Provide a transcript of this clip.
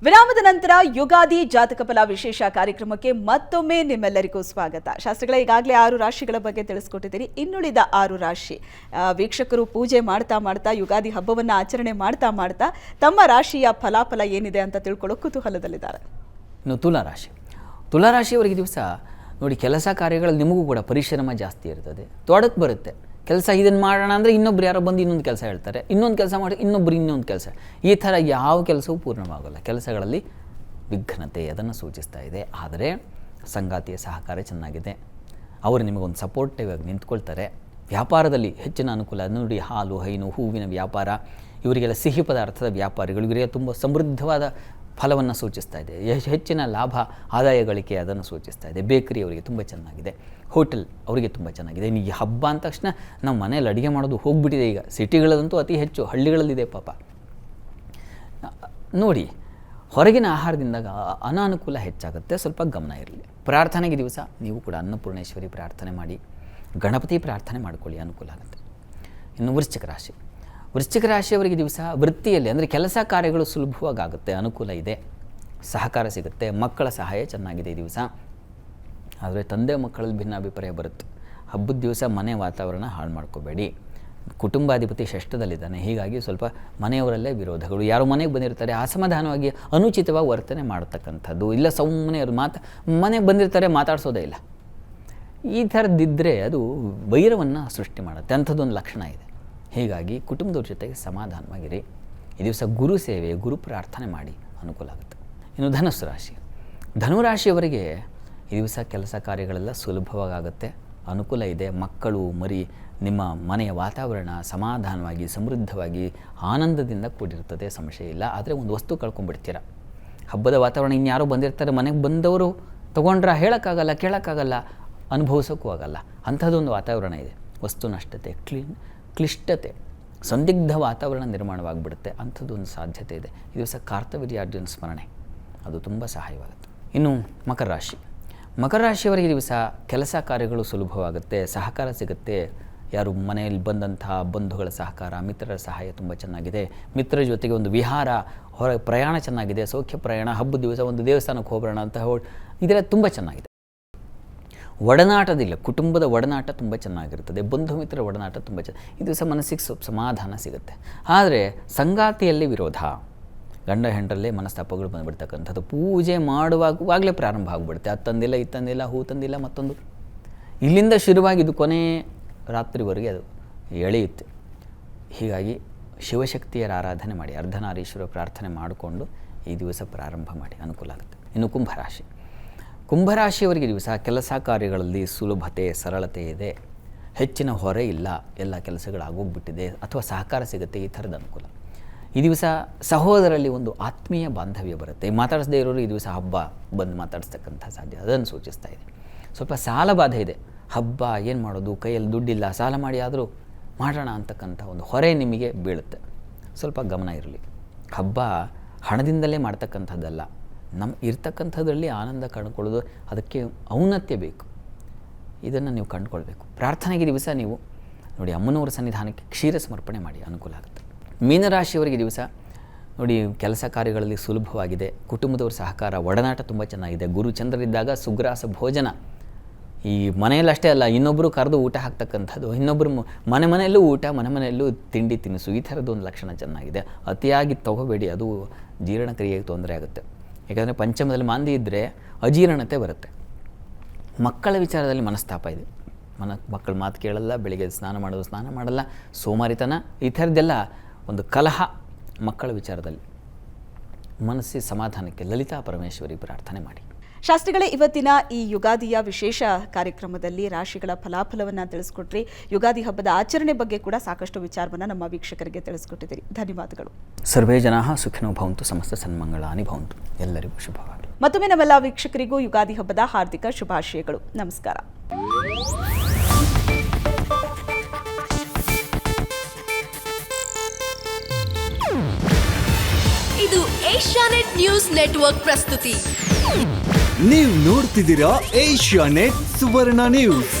ವಿರಾಮದ ನಂತರ ಯುಗಾದಿ ಜಾತಕ ಫಲ ವಿಶೇಷ ಕಾರ್ಯಕ್ರಮಕ್ಕೆ ಮತ್ತೊಮ್ಮೆ ನಿಮ್ಮೆಲ್ಲರಿಗೂ ಸ್ವಾಗತ. ಶಾಸ್ತ್ರಿಗಳೇ, ಈಗಾಗಲೇ 6 ರಾಶಿಗಳ ಬಗ್ಗೆ ತಿಳಿಸ್ಕೊಟ್ಟಿದ್ದೀರಿ. ಇನ್ನುಳಿದ 6 ರಾಶಿ ವೀಕ್ಷಕರು ಪೂಜೆ ಮಾಡ್ತಾ ಯುಗಾದಿ ಹಬ್ಬವನ್ನು ಆಚರಣೆ ಮಾಡ್ತಾ ತಮ್ಮ ರಾಶಿಯ ಫಲಾಫಲ ಏನಿದೆ ಅಂತ ತಿಳ್ಕೊಳ್ಳೋ ಕುತೂಹಲದಲ್ಲಿದ್ದಾರೆ. ಇನ್ನು ತುಲಾರಾಶಿಯವರಿಗೆ ದಿವಸ ನೋಡಿ, ಕೆಲಸ ಕಾರ್ಯಗಳಲ್ಲಿ ನಿಮಗೂ ಕೂಡ ಪರಿಶ್ರಮ ಜಾಸ್ತಿ ಇರ್ತದೆ, ತೊಡಕು ಬರುತ್ತೆ. ಕೆಲಸ ಇದನ್ನು ಮಾಡೋಣ ಅಂದರೆ ಇನ್ನೊಬ್ರು ಯಾರೋ ಬಂದು ಇನ್ನೊಂದು ಕೆಲಸ ಹೇಳ್ತಾರೆ, ಇನ್ನೊಂದು ಕೆಲಸ ಮಾಡಿ ಇನ್ನೊಬ್ರು ಇನ್ನೊಂದು ಕೆಲಸ, ಈ ಥರ ಯಾವ ಕೆಲಸವೂ ಪೂರ್ಣವಾಗಲ್ಲ. ಕೆಲಸಗಳಲ್ಲಿ ವಿಘ್ನತೆ ಅದನ್ನು ಸೂಚಿಸ್ತಾ ಇದೆ. ಆದರೆ ಸಂಗಾತಿಯ ಸಹಕಾರ ಚೆನ್ನಾಗಿದೆ, ಅವರು ನಿಮಗೊಂದು ಸಪೋರ್ಟಿವ್ ಆಗಿ ನಿಂತ್ಕೊಳ್ತಾರೆ. ವ್ಯಾಪಾರದಲ್ಲಿ ಹೆಚ್ಚಿನ ಅನುಕೂಲ ನೋಡಿ, ಹಾಲು ಹೈನು ಹೂವಿನ ವ್ಯಾಪಾರ, ಇವರಿಗೆಲ್ಲ ಸಿಹಿ ಪದಾರ್ಥದ ವ್ಯಾಪಾರಿಗಳು, ಇವರಿಗೆ ತುಂಬ ಸಮೃದ್ಧವಾದ ಫಲವನ್ನು ಸೂಚಿಸ್ತಾ ಇದೆ. ಹೆಚ್ಚಿನ ಲಾಭ ಆದಾಯ ಗಳಿಕೆ ಅದನ್ನು ಸೂಚಿಸ್ತಾ ಇದೆ. ಬೇಕರಿ ಅವರಿಗೆ ತುಂಬ ಚೆನ್ನಾಗಿದೆ, ಹೋಟೆಲ್ ಅವರಿಗೆ ತುಂಬ ಚೆನ್ನಾಗಿದೆ. ಇನ್ನು ಈ ಹಬ್ಬ ಅಂದ ತಕ್ಷಣ ನಾವು ಮನೇಲಿ ಅಡುಗೆ ಮಾಡೋದು ಹೋಗಿಬಿಟ್ಟಿದೆ. ಈಗ ಸಿಟಿಗಳದಂತೂ ಅತಿ ಹೆಚ್ಚು, ಹಳ್ಳಿಗಳಲ್ಲಿದೆ ಪಾಪ. ನೋಡಿ, ಹೊರಗಿನ ಆಹಾರದಿಂದ ಅನಾನುಕೂಲ ಹೆಚ್ಚಾಗುತ್ತೆ, ಸ್ವಲ್ಪ ಗಮನ ಇರಲಿ. ಪ್ರಾರ್ಥನೆಗೆ ದಿವಸ ನೀವು ಕೂಡ ಅನ್ನಪೂರ್ಣೇಶ್ವರಿ ಪ್ರಾರ್ಥನೆ ಮಾಡಿ, ಗಣಪತಿ ಪ್ರಾರ್ಥನೆ ಮಾಡಿಕೊಳ್ಳಿ, ಅನುಕೂಲ ಆಗುತ್ತೆ. ಇನ್ನು ವೃಶ್ಚಿಕ ರಾಶಿಯವರಿಗೆ ದಿವಸ ವೃತ್ತಿಯಲ್ಲಿ ಅಂದರೆ ಕೆಲಸ ಕಾರ್ಯಗಳು ಸುಲಭವಾಗಿ ಆಗುತ್ತೆ, ಅನುಕೂಲ ಇದೆ, ಸಹಕಾರ ಸಿಗುತ್ತೆ, ಮಕ್ಕಳ ಸಹಾಯ ಚೆನ್ನಾಗಿದೆ ಈ ದಿವಸ. ಆದರೆ ತಂದೆ ಮಕ್ಕಳಲ್ಲಿ ಭಿನ್ನಾಭಿಪ್ರಾಯ ಬರುತ್ತೆ. ಹಬ್ಬದ ದಿವಸ ಮನೆ ವಾತಾವರಣ ಹಾಳು ಮಾಡ್ಕೋಬೇಡಿ. ಕುಟುಂಬಾಧಿಪತಿ ಷಷ್ಠದಲ್ಲಿದ್ದಾನೆ, ಹೀಗಾಗಿ ಸ್ವಲ್ಪ ಮನೆಯವರಲ್ಲೇ ವಿರೋಧಗಳು, ಯಾರು ಮನೆಗೆ ಬಂದಿರ್ತಾರೆ ಅಸಮಾಧಾನವಾಗಿ ಅನುಚಿತವಾಗಿ ವರ್ತನೆ ಮಾಡ್ತಕ್ಕಂಥದ್ದು, ಇಲ್ಲ ಸುಮ್ಮನೆ ಅವ್ರು ಮನೆಗೆ ಬಂದಿರ್ತಾರೆ ಮಾತಾಡಿಸೋದೇ ಇಲ್ಲ, ಈ ಥರದ್ದಿದ್ದರೆ ಅದು ವೈರವನ್ನು ಸೃಷ್ಟಿ ಮಾಡುತ್ತೆ. ಅಂಥದ್ದೊಂದು ಲಕ್ಷಣ ಇದೆ. ಹೀಗಾಗಿ ಕುಟುಂಬದವ್ರ ಜೊತೆಗೆ ಸಮಾಧಾನವಾಗಿರಿ. ಈ ದಿವಸ ಗುರು ಸೇವೆ, ಗುರು ಪ್ರಾರ್ಥನೆ ಮಾಡಿ, ಅನುಕೂಲ ಆಗುತ್ತೆ. ಇನ್ನು ಧನುರಾಶಿಯವರಿಗೆ ಈ ದಿವಸ ಕೆಲಸ ಕಾರ್ಯಗಳೆಲ್ಲ ಸುಲಭವಾಗುತ್ತೆ, ಅನುಕೂಲ ಇದೆ. ಮಕ್ಕಳು ಮರಿ, ನಿಮ್ಮ ಮನೆಯ ವಾತಾವರಣ ಸಮಾಧಾನವಾಗಿ ಸಮೃದ್ಧವಾಗಿ ಆನಂದದಿಂದ ಕೂಡಿರ್ತದೆ, ಸಮಸ್ಯೆ ಇಲ್ಲ. ಆದರೆ ಒಂದು ವಸ್ತು ಕಳ್ಕೊಂಡ್ಬಿಡ್ತೀರ. ಹಬ್ಬದ ವಾತಾವರಣ ಇನ್ಯಾರೋ ಬಂದಿರ್ತಾರೆ, ಮನೆಗೆ ಬಂದವರು ತೊಗೊಂಡ್ರೆ ಹೇಳೋಕ್ಕಾಗಲ್ಲ, ಕೇಳೋಕ್ಕಾಗಲ್ಲ, ಅನುಭವಿಸೋಕ್ಕೂ ಆಗಲ್ಲ, ಅಂಥದ್ದೊಂದು ವಾತಾವರಣ ಇದೆ. ವಸ್ತು ನಷ್ಟತೆ, ಕ್ಲಿಷ್ಟತೆ, ಸಂದಿಗ್ಧ ವಾತಾವರಣ ನಿರ್ಮಾಣವಾಗಿಬಿಡುತ್ತೆ, ಅಂಥದ್ದೊಂದು ಸಾಧ್ಯತೆ ಇದೆ. ಈ ದಿವಸ ಕಾರ್ತವೀರ್ಯಾರ್ಜುನ ಸ್ಮರಣೆ ಅದು ತುಂಬ ಸಹಾಯವಾಗುತ್ತೆ. ಇನ್ನು ಮಕರ ರಾಶಿಯವರಿಗೆ ದಿವಸ ಕೆಲಸ ಕಾರ್ಯಗಳು ಸುಲಭವಾಗುತ್ತೆ, ಸಹಕಾರ ಸಿಗುತ್ತೆ. ಯಾರು ಮನೆಯಲ್ಲಿ ಬಂದಂತಹ ಬಂಧುಗಳ ಸಹಕಾರ, ಮಿತ್ರರ ಸಹಾಯ ತುಂಬ ಚೆನ್ನಾಗಿದೆ. ಮಿತ್ರರ ಜೊತೆಗೆ ಒಂದು ವಿಹಾರ, ಪ್ರಯಾಣ ಚೆನ್ನಾಗಿದೆ, ಸೌಖ್ಯ ಪ್ರಯಾಣ, ಹಬ್ಬದ ದಿವಸ ಒಂದು ದೇವಸ್ಥಾನಕ್ಕೆ ಹೋಗೋಣ ಅಂತ ಇದೆಲ್ಲ ತುಂಬ ಚೆನ್ನಾಗಿದೆ. ಒಡನಾಟದಿಲ್ಲ, ಕುಟುಂಬದ ಒಡನಾಟ ತುಂಬ ಚೆನ್ನಾಗಿರ್ತದೆ, ಬಂಧು ಮಿತ್ರರ ಒಡನಾಟ ತುಂಬ ಈ ದಿವಸ ಮನಸ್ಸಿಗೆ ಸ್ವಲ್ಪ ಸಮಾಧಾನ ಸಿಗುತ್ತೆ. ಆದರೆ ಸಂಗಾತಿಯಲ್ಲಿ ವಿರೋಧ, ಗಂಡ ಹೆಂಡರಲ್ಲೇ ಮನಸ್ತಾಪಗಳು ಬಂದುಬಿಡ್ತಕ್ಕಂಥದ್ದು. ಪೂಜೆ ಮಾಡುವಾಗಲೇ ಪ್ರಾರಂಭ ಆಗಿಬಿಡುತ್ತೆ. ಅದು ತಂದಿಲ್ಲ, ಇದು ತಂದಿಲ್ಲ, ಹೂ ತಂದಿಲ್ಲ, ಮತ್ತೊಂದು, ಇಲ್ಲಿಂದ ಶುರುವಾಗಿದ್ದು ಕೊನೆ ರಾತ್ರಿವರೆಗೆ ಅದು ಎಳೆಯುತ್ತೆ. ಹೀಗಾಗಿ ಶಿವಶಕ್ತಿಯರ ಆರಾಧನೆ ಮಾಡಿ, ಅರ್ಧನಾರೀಶ್ವರ ಪ್ರಾರ್ಥನೆ ಮಾಡಿಕೊಂಡು ಈ ದಿವಸ ಪ್ರಾರಂಭ ಮಾಡಿ, ಅನುಕೂಲ ಆಗುತ್ತೆ. ಇನ್ನು ಕುಂಭರಾಶಿಯವರಿಗೆ ದಿವಸ ಕೆಲಸ ಕಾರ್ಯಗಳಲ್ಲಿ ಸುಲಭತೆ, ಸರಳತೆ ಇದೆ, ಹೆಚ್ಚಿನ ಹೊರೆ ಇಲ್ಲ, ಎಲ್ಲ ಕೆಲಸಗಳಾಗೋಗ್ಬಿಟ್ಟಿದೆ ಅಥವಾ ಸಹಕಾರ ಸಿಗುತ್ತೆ, ಈ ಥರದ ಅನುಕೂಲ. ಈ ದಿವಸ ಸಹೋದರಲ್ಲಿ ಒಂದು ಆತ್ಮೀಯ ಬಾಂಧವ್ಯ ಬರುತ್ತೆ. ಮಾತಾಡಿಸದೇ ಇರೋರು ಈ ದಿವಸ ಹಬ್ಬ ಬಂದು ಮಾತಾಡಿಸ್ತಕ್ಕಂಥ ಸಾಧ್ಯ, ಅದನ್ನು ಸೂಚಿಸ್ತಾ ಇದೆ. ಸ್ವಲ್ಪ ಸಾಲ ಬಾಧೆ ಇದೆ, ಹಬ್ಬ ಏನು ಮಾಡೋದು, ಕೈಯಲ್ಲಿ ದುಡ್ಡಿಲ್ಲ, ಸಾಲ ಮಾಡಿ ಆದರೂ ಮಾಡೋಣ ಅಂತಕ್ಕಂಥ ಒಂದು ಹೊರೆ ನಿಮಗೆ ಬೀಳುತ್ತೆ, ಸ್ವಲ್ಪ ಗಮನ ಇರಲಿ. ಹಬ್ಬ ಹಣದಿಂದಲೇ ಮಾಡ್ತಕ್ಕಂಥದ್ದಲ್ಲ, ನಮ್ಮ ಇರ್ತಕ್ಕಂಥದ್ರಲ್ಲಿ ಆನಂದ ಕಂಡುಕೊಳ್ಳೋದು, ಅದಕ್ಕೆ ಔನ್ನತ್ಯ ಬೇಕು, ಇದನ್ನು ನೀವು ಕಂಡುಕೊಳ್ಬೇಕು. ಪ್ರಾರ್ಥನೆಗೆ ದಿವಸ ನೀವು ನೋಡಿ, ಅಮ್ಮನವರ ಸನ್ನಿಧಾನಕ್ಕೆ ಕ್ಷೀರ ಸಮರ್ಪಣೆ ಮಾಡಿ, ಅನುಕೂಲ ಆಗುತ್ತೆ. ಮೀನರಾಶಿಯವರಿಗೆ ದಿವಸ ನೋಡಿ, ಕೆಲಸ ಕಾರ್ಯಗಳಲ್ಲಿ ಸುಲಭವಾಗಿದೆ, ಕುಟುಂಬದವ್ರ ಸಹಕಾರ, ಒಡನಾಟ ತುಂಬ ಚೆನ್ನಾಗಿದೆ. ಗುರು ಚಂದ್ರರಿದ್ದಾಗ ಸುಗ್ರಾಸ ಭೋಜನ, ಈ ಮನೆಯಲ್ಲಷ್ಟೇ ಅಲ್ಲ, ಇನ್ನೊಬ್ಬರು ಕರೆದು ಊಟ ಹಾಕ್ತಕ್ಕಂಥದ್ದು, ಇನ್ನೊಬ್ಬರು ಮನೆಯಲ್ಲೂ ಊಟ, ಮನೆಯಲ್ಲೂ ತಿಂಡಿ ತಿನಿಸು, ಈ ಥರದ್ದೊಂದು ಲಕ್ಷಣ ಚೆನ್ನಾಗಿದೆ. ಅತಿಯಾಗಿ ತಗೋಬೇಡಿ, ಅದು ಜೀರ್ಣಕ್ರಿಯೆಗೆ ತೊಂದರೆ ಆಗುತ್ತೆ. ಯಾಕಂದರೆ ಪಂಚಮದಲ್ಲಿ ಮಾಂದಿ ಇದ್ದರೆ ಅಜೀರ್ಣತೆ ಬರುತ್ತೆ. ಮಕ್ಕಳ ವಿಚಾರದಲ್ಲಿ ಮನಸ್ತಾಪ ಇದೆ, ಮಕ್ಕಳ ಮಾತು ಕೇಳಲ್ಲ, ಬೆಳಿಗ್ಗೆ ಸ್ನಾನ ಮಾಡಲ್ಲ, ಸೋಮಾರಿತನ, ಈ ಥರದ್ದೆಲ್ಲ ಒಂದು ಕಲಹ ಮಕ್ಕಳ ವಿಚಾರದಲ್ಲಿ. ಮನಸ್ಸಿನ ಸಮಾಧಾನಕ್ಕೆ ಲಲಿತಾ ಪರಮೇಶ್ವರಿ ಪ್ರಾರ್ಥನೆ ಮಾಡಿ. ಶಾಸ್ತ್ರಿಗಳೇ, ಇವತ್ತಿನ ಈ ಯುಗಾದಿಯ ವಿಶೇಷ ಕಾರ್ಯಕ್ರಮದಲ್ಲಿ ರಾಶಿಗಳ ಫಲಾಫಲವನ್ನು ತಿಳಿಸ್ಕೊಟ್ರಿ. ಯುಗಾದಿ ಹಬ್ಬದ ಆಚರಣೆ ಬಗ್ಗೆ ಕೂಡ ಸಾಕಷ್ಟು ವಿಚಾರವನ್ನು ನಮ್ಮ ವೀಕ್ಷಕರಿಗೆ ತಿಳಿಸ್ಕೊಟ್ಟಿದ್ದೀರಿ. ಧನ್ಯವಾದಗಳು. ಸರ್ವೇ ಜನಾಃ ಸುಖಿನೋ ಭವಂತು, ಸಮಸ್ತ ಸನ್ಮಂಗಳಾನಿ ಭವಂತು. ಎಲ್ಲರಿಗೂ ಶುಭವಾಗಲಿ. ಮತ್ತೊಮ್ಮೆ ನಮ್ಮೆಲ್ಲ ವೀಕ್ಷಕರಿಗೂ ಯುಗಾದಿ ಹಬ್ಬದ ಹಾರ್ದಿಕ ಶುಭಾಶಯಗಳು. ನಮಸ್ಕಾರ. ಇದು ಏಷ್ಯಾನೆಟ್ ನ್ಯೂಸ್ ನೆಟ್ವರ್ಕ್ ಪ್ರಸ್ತುತಿ. ನೀವು ನೋಡ್ತಿದ್ದೀರಾ ಏಷ್ಯಾನೆಟ್ ಸುವರ್ಣ ನ್ಯೂಸ್.